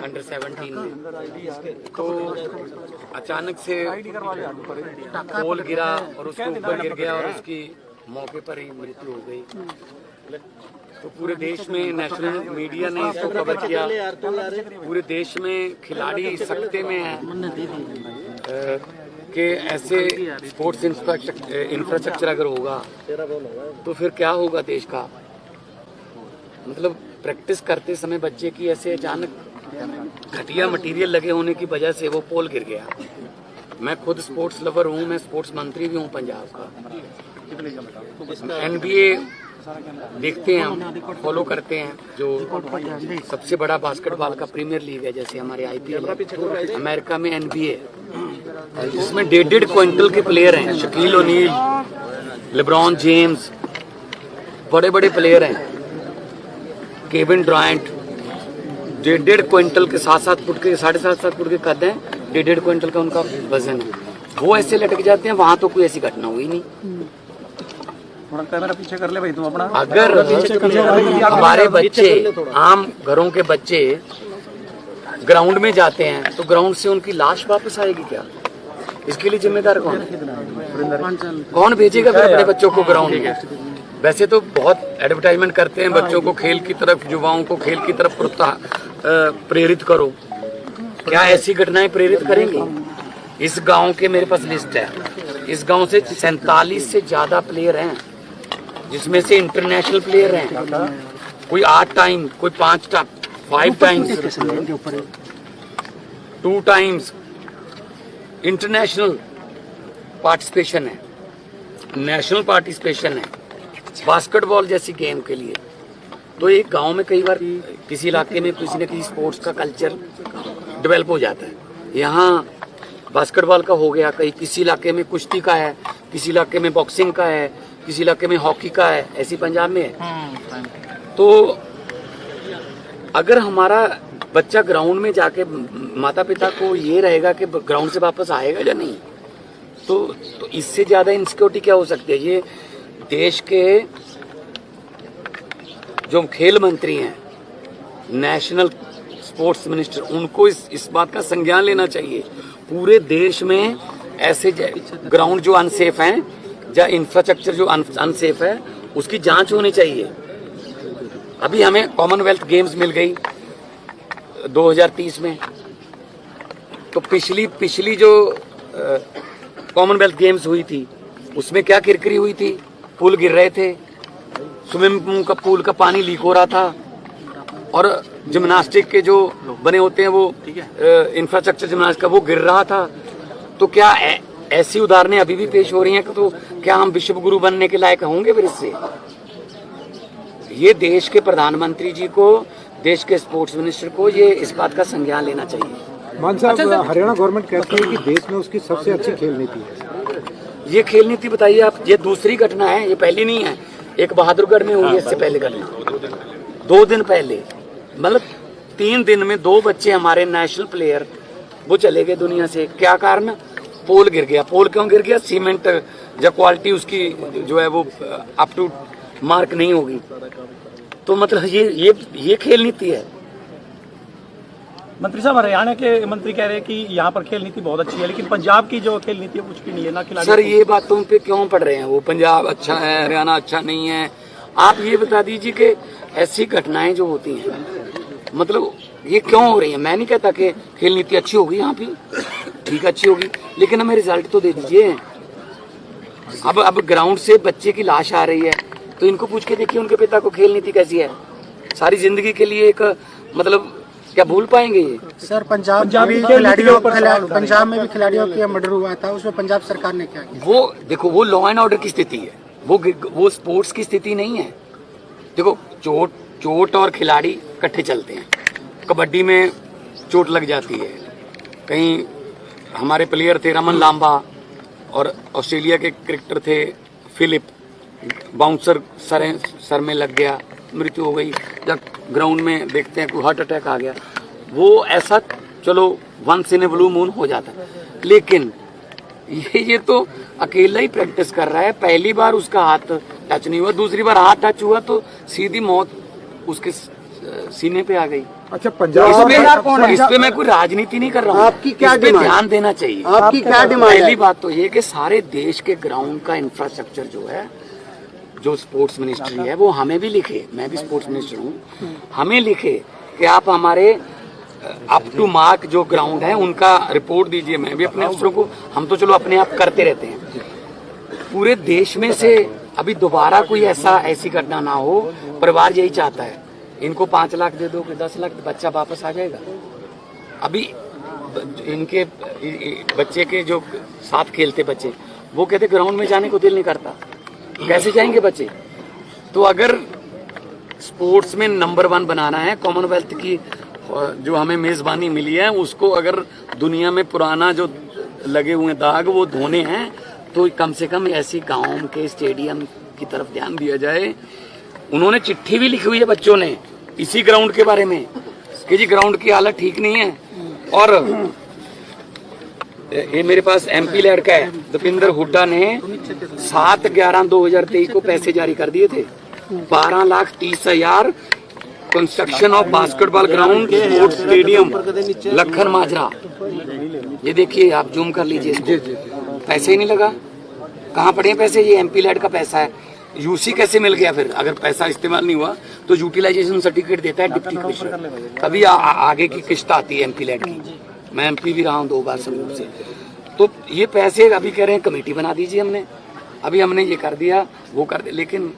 Under 17 में। तो अचानक से पोल गिरा और उसके ऊपर गिर गया और उसकी मौके पर ही मृत्यु हो गई। तो पूरे देश में नेशनल मीडिया ने इसको कवर किया। पूरे देश में खिलाड़ी सकते में है कि ऐसे स्पोर्ट्स इंफ्रास्ट्रक्चर अगर होगा तो फिर क्या होगा देश का। मतलब प्रैक्टिस करते समय बच्चे की ऐसे अचानक घटिया मटेरियल लगे होने की वजह से वो पोल गिर गया। मैं खुद स्पोर्ट्स लवर हूँ, मैं स्पोर्ट्स मंत्री भी हूँ पंजाब का। NBA देखते हैं, हम फॉलो करते हैं, जो सबसे बड़ा बास्केटबॉल का प्रीमियर लीग है, जैसे हमारे IPL है। अमेरिका में NBA जिसमें 1.5 क्विंटल के प्लेयर हैं। शकील ओनील, लेब्रॉन जेम्स, बड़े बड़े प्लेयर हैं। केविन ड्रायंट 1.5 क्विंटल के 7-7 फुट के 7.5 फुट के कद हैं, 1.5 क्विंटल का उनका वजन है। वो ऐसे लटक जाते हैं। वहां तो कोई ऐसी घटना हुई नहीं। कैमरा पीछे कर ले भाई तुम अपना। अगर हमारे बच्चे, आम घरों के बच्चे ग्राउंड में जाते हैं तो ग्राउंड से उनकी लाश वापस आएगी क्या? इसके लिए जिम्मेदार कौन भेजेगा फिर अपने बच्चों को ग्राउंड में? वैसे तो बहुत एडवर्टाइजमेंट करते हैं बच्चों को खेल की तरफ, युवाओं को खेल की तरफ प्रेरित करो। क्या ऐसी घटनाएं प्रेरित करेंगी? इस गांव के मेरे पास लिस्ट है। इस गांव से 47 से ज्यादा प्लेयर हैं, जिसमें से इंटरनेशनल प्लेयर हैं। कोई 8 टाइम, कोई 5 टाइम्स, 2 टाइम्स इंटरनेशनल पार्टिसिपेशन है, नेशनल पार्टिसिपेशन है बास्केटबॉल जैसी गेम के लिए। तो एक गांव में कई बार किसी इलाके में किसी न किसी स्पोर्ट्स का कल्चर डेवलप हो जाता है। यहाँ बास्केटबॉल का हो गया, कहीं किसी इलाके में कुश्ती का है, किसी इलाके में बॉक्सिंग का है, किसी इलाके में हॉकी का है, ऐसी पंजाब में है। तो अगर हमारा बच्चा ग्राउंड में जाके माता पिता को ये रहेगा कि ग्राउंड से वापस आएगा या नहीं, तो इससे ज्यादा इनसिक्योरिटी क्या हो सकती है? ये देश के जो खेल मंत्री हैं, नेशनल स्पोर्ट्स मिनिस्टर, उनको इस बात का संज्ञान लेना चाहिए। पूरे देश में ऐसे ग्राउंड जो अनसेफ हैं या इंफ्रास्ट्रक्चर जो अनसेफ है, उसकी जांच होनी चाहिए। अभी हमें कॉमनवेल्थ गेम्स मिल गई 2030 में। तो पिछली जो कॉमनवेल्थ गेम्स हुई थी उसमें क्या किरकिरी हुई थी? पुल गिर रहे थे, स्विमिंग का पूल का पानी लीक हो रहा था, और जिम्नास्टिक के जो बने होते हैं वो इंफ्रास्ट्रक्चर जिम्नास्टिक का वो गिर रहा था। तो क्या ऐसी उदाहरणें अभी भी पेश हो रही हैं? तो क्या हम विश्व गुरु बनने के लायक होंगे फिर इससे? ये देश के प्रधानमंत्री जी को, देश के स्पोर्ट्स मिनिस्टर को ये इस बात का संज्ञान लेना चाहिए। मान साहब, हरियाणा गवर्नमेंट कहती है कि देश में उसकी सबसे अच्छी खेल नीति है। ये खेल नीति बताइए आप, ये दूसरी घटना है, ये पहली नहीं है। एक बहादुरगढ़ में हुई है इससे पहले घटना, 2 दिन पहले। मतलब 3 दिन में 2 बच्चे हमारे नेशनल प्लेयर वो चले गए दुनिया से। क्या कारण? पोल गिर गया। पोल क्यों गिर गया? सीमेंट या क्वालिटी उसकी जो है वो अप टू मार्क नहीं होगी। तो मतलब ये खेल नीति है। मंत्री साहब, हरियाणा के मंत्री कह रहे हैं कि यहाँ पर खेल नीति बहुत अच्छी है, लेकिन पंजाब की जो खेल नीति है कुछ भी नहीं है ना खिलाड़ी। सर, ये बातों पे क्यों पड़ रहे हैं? वो पंजाब अच्छा है, हरियाणा अच्छा नहीं है। आप ये बता दीजिए कि ऐसी घटनाएं जो होती हैं, मतलब ये क्यों हो रही है? मैं नहीं कहता कि खेल नीति अच्छी होगी, यहाँ पे ठीक अच्छी होगी, लेकिन हमें रिजल्ट तो दे दीजिए। अब ग्राउंड से बच्चे की लाश आ रही है तो इनको पूछ के देखिए उनके पिता को खेल नीति कैसी है। सारी जिंदगी के लिए एक मतलब क्या भूल पाएंगे ये? सर, पंजाब में भी खिलाड़ियों का मर्डर हुआ था, उसमें पंजाब सरकार ने क्या किया? वो देखो, वो लॉ एंड ऑर्डर की स्थिति है, वो स्पोर्ट्स की स्थिति नहीं है। देखो, चोट और खिलाड़ी इकट्ठे चलते हैं। कबड्डी में चोट लग जाती है। कहीं हमारे प्लेयर थे रमन लांबा, और ऑस्ट्रेलिया के क्रिकेटर थे फिलिप, बाउंसर सर में लग गया, मृत्यु हो गई। जब ग्राउंड में देखते हैं कोई हार्ट अटैक आ गया, वो ऐसा चलो once in a blue moon हो जाता है। लेकिन ये तो अकेला ही प्रैक्टिस कर रहा है। पहली बार उसका हाथ टच नहीं हुआ, दूसरी बार हाथ टच हुआ तो सीधी मौत उसके सीने पे आ गई। अच्छा, पंजाब इस पे मैं कोई राजनीति नहीं कर रहा हूँ। आपकी क्या इस पे डिमांड? ध्यान देना चाहिए। आपकी क्या डिमांड है? पहली बात तो ये कि सारे देश के ग्राउंड का इंफ्रास्ट्रक्चर जो है, जो स्पोर्ट्स मिनिस्ट्री है, वो हमें भी लिखे, मैं भी स्पोर्ट्स मिनिस्टर हूँ, हमें लिखे कि आप हमारे अप टू मार्क जो ग्राउंड है उनका रिपोर्ट दीजिए। मैं भी अपने अफसरों को, हम तो चलो अपने आप करते रहते हैं, पूरे देश में से अभी दोबारा कोई ऐसी घटना ना हो। परिवार यही चाहता है, इनको 5 लाख दे दो, 10 लाख, बच्चा वापस आ जाएगा। अभी इनके बच्चे के जो साथ खेलते बच्चे, वो कहते ग्राउंड में जाने को दिल नहीं करता, कैसे जाएंगे बच्चे? तो अगर स्पोर्ट्स में नंबर 1 बनाना है, कॉमनवेल्थ की जो हमें मेजबानी मिली है उसको अगर दुनिया में पुराना जो लगे हुए दाग वो धोने हैं, तो कम से कम ऐसी गांव के स्टेडियम की तरफ ध्यान दिया जाए। उन्होंने चिट्ठी भी लिखी हुई है बच्चों ने इसी ग्राउंड के बारे में कि जी ग्राउंड की हालत ठीक नहीं है। और ये मेरे पास MP लड़का है दीपेंद्र हुड्डा ने 7/11/2023 को पैसे जारी कर दिए थे, 12,30,000 construction of basketball ground sports stadium Lakhan Majra. ये देखिए, आप जूम कर लीजिए इसको। पैसे ही नहीं लगा, कहाँ पड़े हैं पैसे? ये MP लैड का पैसा है। UC कैसे मिल गया फिर? अगर पैसा इस्तेमाल नहीं हुआ तो यूटिलाइजेशन सर्टिफिकेट देता है डिप्टी कमिश्नर, तभी आगे की किस्त आती है MP लैड की। मैं MP भी रहा हूँ 2 बार समूह से। तो ये पैसे अभी कह रहे हैं कमेटी बना दीजिए, हमने ये कर दिया, वो कर दिया। लेकिन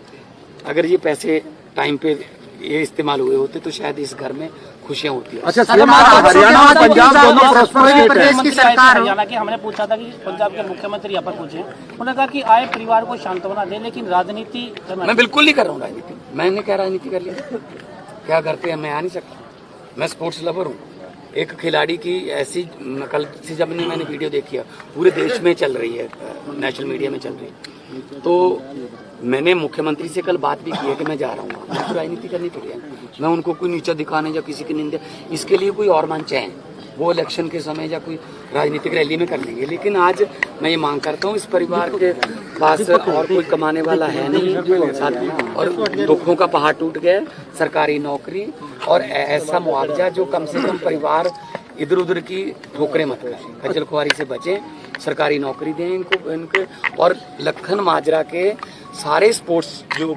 अगर ये पैसे टाइम पे ये इस्तेमाल हुए होते तो शायद इस घर में खुशियां होती है। अच्छा, हरियाणा और पंजाब दोनों प्रॉस्पर स्टेट है। की सरकार हरियाणा की, हमने पूछा था कि पंजाब के मुख्यमंत्री यहाँ पर पूछे, उन्होंने कहा कि आए परिवार को सांत्वना दे, लेकिन राजनीति मैं बिल्कुल नहीं कर रहा हूँ राजनीति। मैंने क्या राजनीति कर लिया? क्या करते हैं? मैं आ नहीं सकता। मैं स्पोर्ट्स लवर हूँ। एक खिलाड़ी की ऐसी नकल से जब मैंने वीडियो देखी है, पूरे देश में चल रही है, नेशनल मीडिया में चल रही है, तो मैंने मुख्यमंत्री से कल बात भी की है कि मैं जा रहा हूँ। मुझे राजनीति करनी पड़ी है, मैं उनको कोई नीचा दिखाने या किसी की निंदा, इसके लिए कोई और मंच है, वो इलेक्शन के समय या कोई राजनीतिक रैली में कर लेंगे। लेकिन आज मैं ये मांग करता हूँ, इस परिवार के पास और कोई कमाने वाला है नहीं साथ, और दुखों का पहाड़ टूट गया। सरकारी नौकरी और ऐसा मुआवजा जो कम से कम परिवार इधर उधर की ठोकरें मत करें, खज्जल खुआरी से बचें, सरकारी नौकरी दें इनके। और लखन माजरा के सारे स्पोर्ट्स जो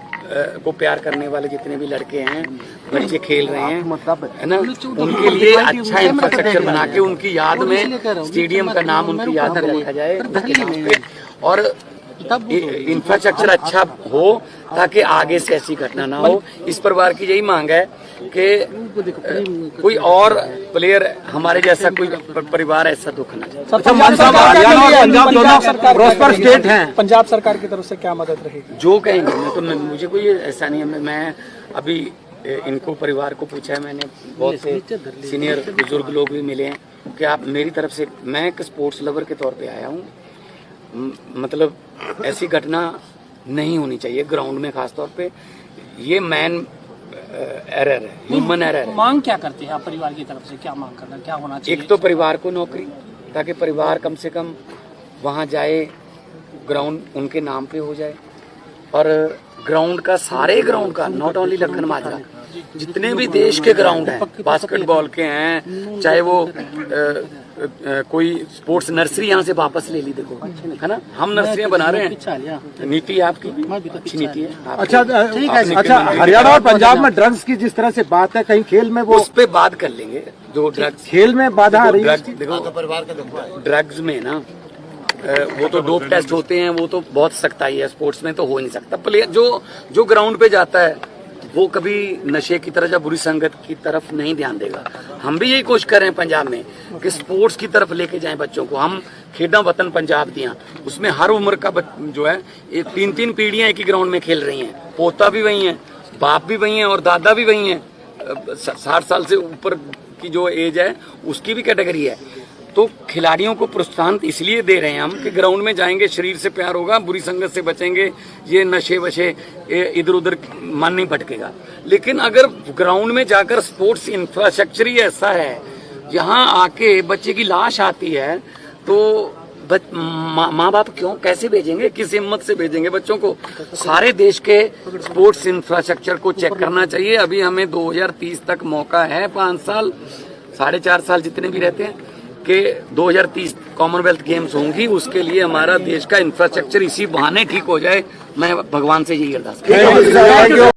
को प्यार करने वाले जितने भी लड़के हैं, बच्चे खेल रहे हैं, है ना, उनके लिए अच्छा इंफ्रास्ट्रक्चर बना के उनकी याद में स्टेडियम का नाम उनकी याद में रखा जाए, और इंफ्रास्ट्रक्चर अच्छा हो ताकि आगे से ऐसी घटना ना हो। इस परिवार की यही मांग है कि कोई और प्लेयर हमारे जैसा कोई परिवार ऐसा दुख ना जाए। प्रॉस्पर स्टेट हैं। पंजाब सरकार की तरफ से क्या मदद रहेगी? जो कहेंगे, मैं तो मुझे कोई ऐसा नहीं है। मैं अभी इनको परिवार को पूछा है, मैंने बहुत से सीनियर बुजुर्ग लोग भी मिले हैं कि आप मेरी तरफ से, मैं एक स्पोर्ट्स लवर के तौर पे आया हूँ, मतलब ऐसी घटना नहीं होनी चाहिए ग्राउंड में, खास तौर पे ये मैन एरर है, ह्यूमन एरर है। मांग क्या करते हैं आप परिवार की तरफ से? क्या मांग करना, क्या होना चाहिए? एक तो परिवार को नौकरी, ताकि परिवार कम से कम वहाँ जाए, ग्राउंड उनके नाम पे हो जाए, और ग्राउंड का, सारे ग्राउंड का, नॉट ओनली लखन माजरा, जितने भी देश के ग्राउंड हैं, बास्केटबॉल के हैं, चाहे वो कोई स्पोर्ट्स नर्सरी यहाँ से वापस ले ली, देखो है ना, हम नर्सरियाँ बना रहे हैं। नीति आपकी अच्छी नीति है। अच्छा, हरियाणा और पंजाब में ड्रग्स की जिस तरह से बात है, कहीं खेल में वो उस पे बात कर लेंगे। जो ड्रग्स, खेल में बाधा आ रही है, देखो ड्रग्स में ना, वो तो डोप टेस्ट होते हैं, वो तो बहुत सख्ताई है, स्पोर्ट्स में तो हो नहीं सकता। प्लेयर जो ग्राउंड पे जाता है वो कभी नशे की तरफ या बुरी संगत की तरफ नहीं ध्यान देगा। हम भी यही कोशिश कर रहे हैं पंजाब में कि स्पोर्ट्स की तरफ लेके जाएं बच्चों को। हम खेड़ा वतन पंजाब दिया, उसमें हर उम्र का जो है, 3-3 पीढ़ियां एक ही ग्राउंड में खेल रही हैं, पोता भी वही है, बाप भी वही है और दादा भी वही है। 60 साल से ऊपर की जो एज है उसकी भी कैटेगरी है। तो खिलाड़ियों को प्रोत्साहन इसलिए दे रहे हैं हम कि ग्राउंड में जाएंगे, शरीर से प्यार होगा, बुरी संगत से बचेंगे, ये नशे वशे इधर उधर मन नहीं भटकेगा। लेकिन अगर ग्राउंड में जाकर स्पोर्ट्स इंफ्रास्ट्रक्चर ही ऐसा है, जहां आके बच्चे की लाश आती है, तो माँ बाप क्यों कैसे भेजेंगे, किस हिम्मत से भेजेंगे बच्चों को। सारे देश के स्पोर्ट्स इंफ्रास्ट्रक्चर को चेक करना चाहिए। अभी हमें 2030 तक मौका है, 5 साल 4.5 साल जितने भी रहते हैं कि 2030 कॉमनवेल्थ गेम्स होंगी, उसके लिए हमारा देश का इंफ्रास्ट्रक्चर इसी बहाने ठीक हो जाए। मैं भगवान से यही अरदास करता हूं।